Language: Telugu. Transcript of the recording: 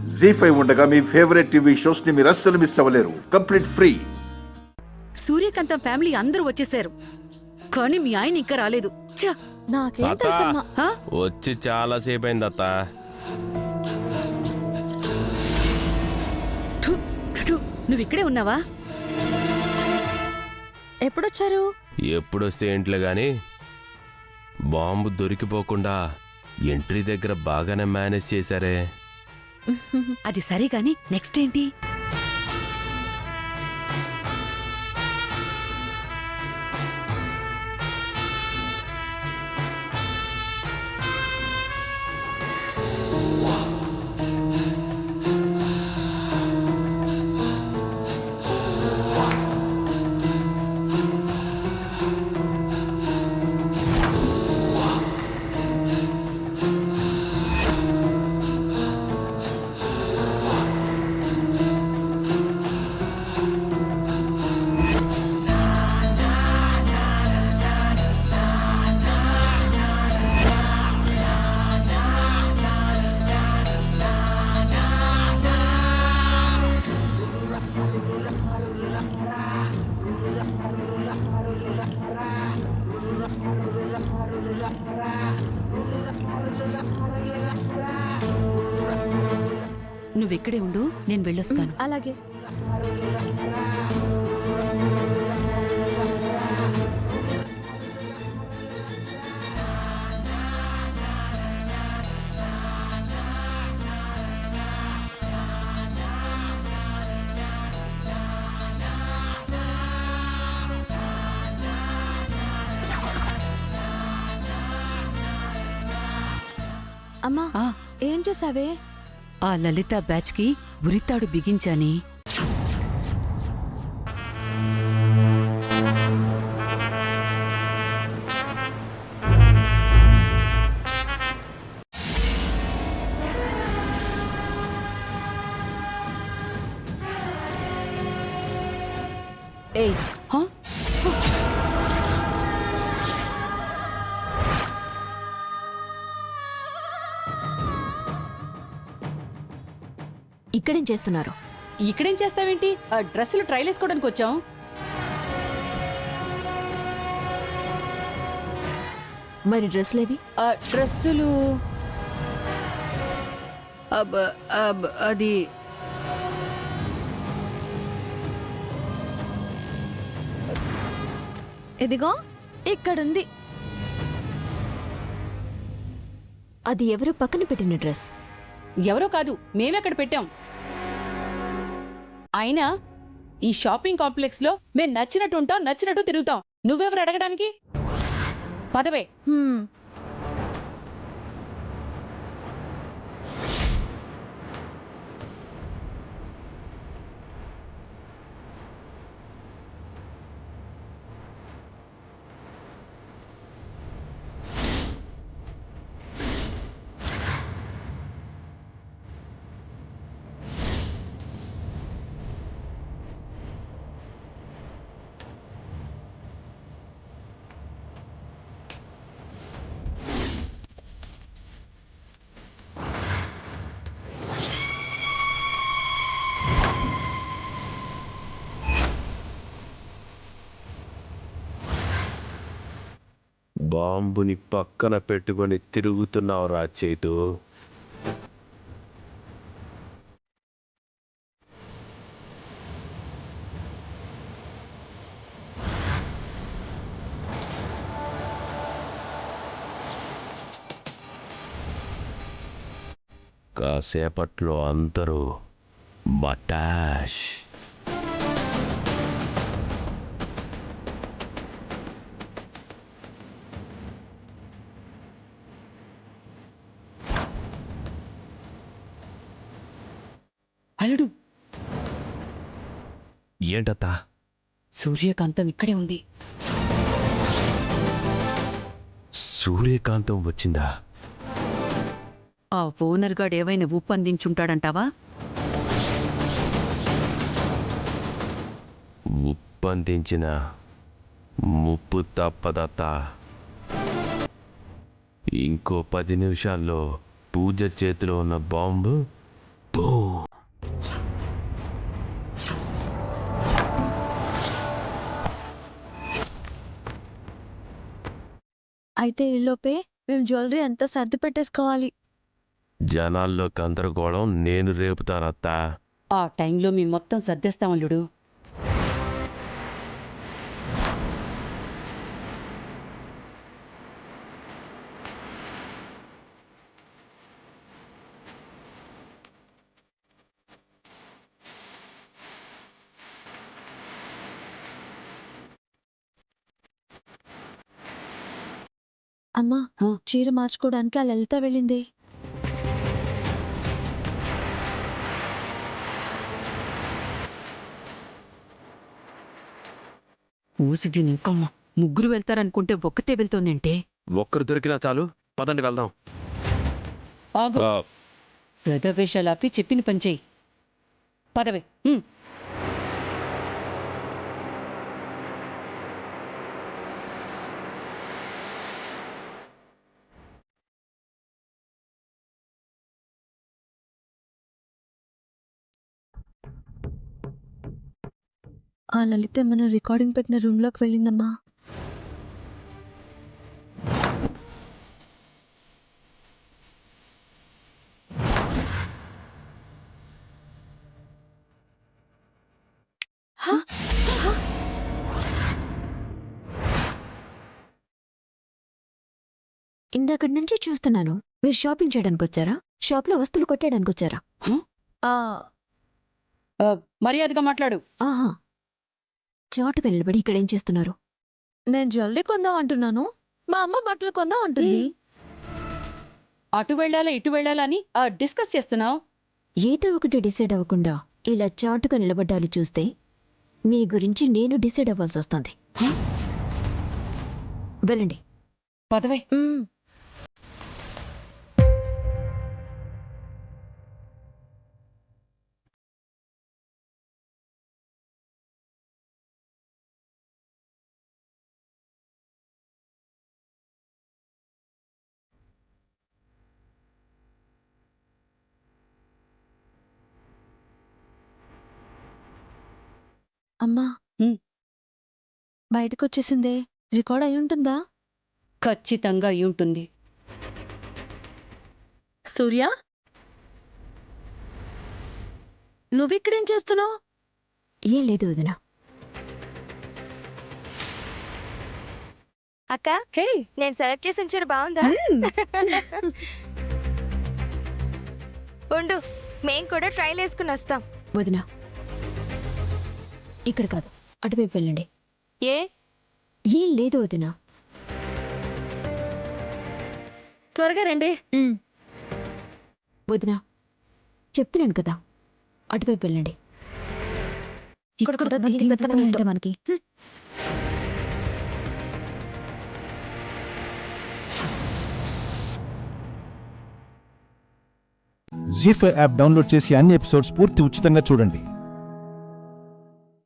జీ5 ఉండగా మీ ఫేవరెట్ టీవీ షోస్ ని మీరు అస్సలు మిస్ అవ్వలేరు. Complete free. సూర్యకాంతం ఫ్యామిలీ అందరూ వచ్చేసారు, కానీ మీ ఆయన ఇంకా రాలేదు. ఛ! నాకేం అత్త, తెలుసమ్మా. ఆ? వచ్చి చాలా సేపు అయింది అత్త. థు, థు, థు. నువ్వు ఇక్కడే ఉన్నావా? ఎప్పుడొచ్చారు? ఎప్పుడొస్తే ఏంట్లే గాని బాంబు దొరికిపోకుండా ఎంట్రీ దగ్గర బాగానే మేనేజ్ చేశారే. అది సరే గాని నెక్స్ట్ ఏంటి? నువ్విక్కడే ఉండు, నేను వెళ్ళొస్తాను. అలాగే. అమ్మా, ఆ, ఏం చేసావే? ఆ లలిత బ్యాచ్ కి ఉరితాడు బిగించాని. ఏయ్, హ? ఇక్కడేం చేస్తున్నారు? ఇక్కడేం చేస్తావేంటి? ఆ డ్రెస్సులు ట్రైల్ వేసుకోవడానికి వచ్చాం. మరి డ్రెస్లేవి? ఆ డ్రెస్సులు అది ఇదిగో ఇక్కడుంది. అది ఎవరో పక్కన పెట్టిన డ్రెస్. ఎవరో కాదు, మేమెక్కడ పెట్టాం. అయినా ఈ షాపింగ్ కాంప్లెక్స్ లో మేము నచ్చినట్టు ఉంటాం, నచ్చినట్టు తిరుగుతాం. నువ్వెవరు అడగడానికి? పదవే. హ్మ్. బాంబుని పక్కన పెట్టుకొని తిరుగుతున్నావు రా చేతు. కాసేపట్లో అందరూ మటాష్. అల్లుడు, ఏంటత్తా? సూర్యకాంతం ఇక్కడే ఉంది. సూర్యకాంతం వచ్చిందా? ఆ ఓనర్ గాడు ఏవైనా ఉప్పు అందించుంటాడంటావా? ఉప్పందించిన ముప్పు తప్పదత్తా. ఇంకో 10 నిమిషాల్లో పూజ చేతిలో ఉన్న బాంబు అయితే ఈలోపే మేము జ్యువెలరీ అంతా సర్ది పెట్టేసుకోవాలి. జనాల్లో గందరగోళం నేను రేపుతానత్తా. ఆ టైంలో మేము మొత్తం సర్దేస్తాం అల్లుడు. అమ్మా, హ? చీర మార్చుకోవడానికి ఆ లలిత వెళ్ళింది. ఊసి దీని ఇంకమ్మ. ముగ్గురు వెళ్తారనుకుంటే ఒక్కతే వెళ్తోందంటే. ఒక్కరు దొరికినా చాలు, పదండి వెళ్దాం. ఆగు. ఆ, వేషాలాపి చెప్పిన పని చెయ్యి. పదవే. ఆ లలిత మనం రికార్డింగ్ పెట్టిన రూమ్ లోకి వెళ్ళిందమ్మా. ఇందాకటి నుంచి చూస్తున్నాను. మీరు షాపింగ్ చేయడానికి వచ్చారా? షాప్లో వస్తువులు కొట్టేయడానికి వచ్చారా? మర్యాదగా మాట్లాడు. ఆహా, చాటుగా నిలబడి ఇక్కడేం చేస్తున్నారు? నేను జ్యువెలరీ కొందాం అంటున్నాను. మా అమ్మ బట్టలు కొందాం అంటుంది. అటు వెళ్ళాలా ఇటు వెళ్ళాలా అని డిస్కస్ చేస్తున్నావు. ఏదో ఒకటి డిసైడ్ అవ్వకుండా ఇలా చాటుగా నిలబడ్డాలు చూస్తే మీ గురించి నేను డిసైడ్ అవ్వాల్సి వస్తుంది. వెళ్ళండి. పదవే. అమ్మా, హ్మ్. బయటకు వచ్చేసిందే. రికార్డ్ అయి ఉంటుందా? ఖచ్చితంగా అయి ఉంటుంది. సూర్య, నువ్విక్కడేం చేస్తున్నావు? ఏం లేదు వదిన. అక్క, హే, నేను సెలెక్ట్ చేసిన చీర బాగుందా? ఉండు, మేం కూడా ట్రైల్ వేసుకుని వస్తాం. వదిన, ఇక్కడ కాదు, అటువైపు వెళ్ళండి. ఏ ఏం లేదు వదిన. త్వరగా రండి. వదిన, చెప్తున్నాను కదా, అటువైపు వెళ్ళండి. ఇక్కడ కూడా దీని వెతకడం ఏంటి మనకి? జీ5 యాప్ డౌన్లోడ్ చేసి అన్ని ఎపిసోడ్స్ పూర్తి ఉచితంగా చూడండి.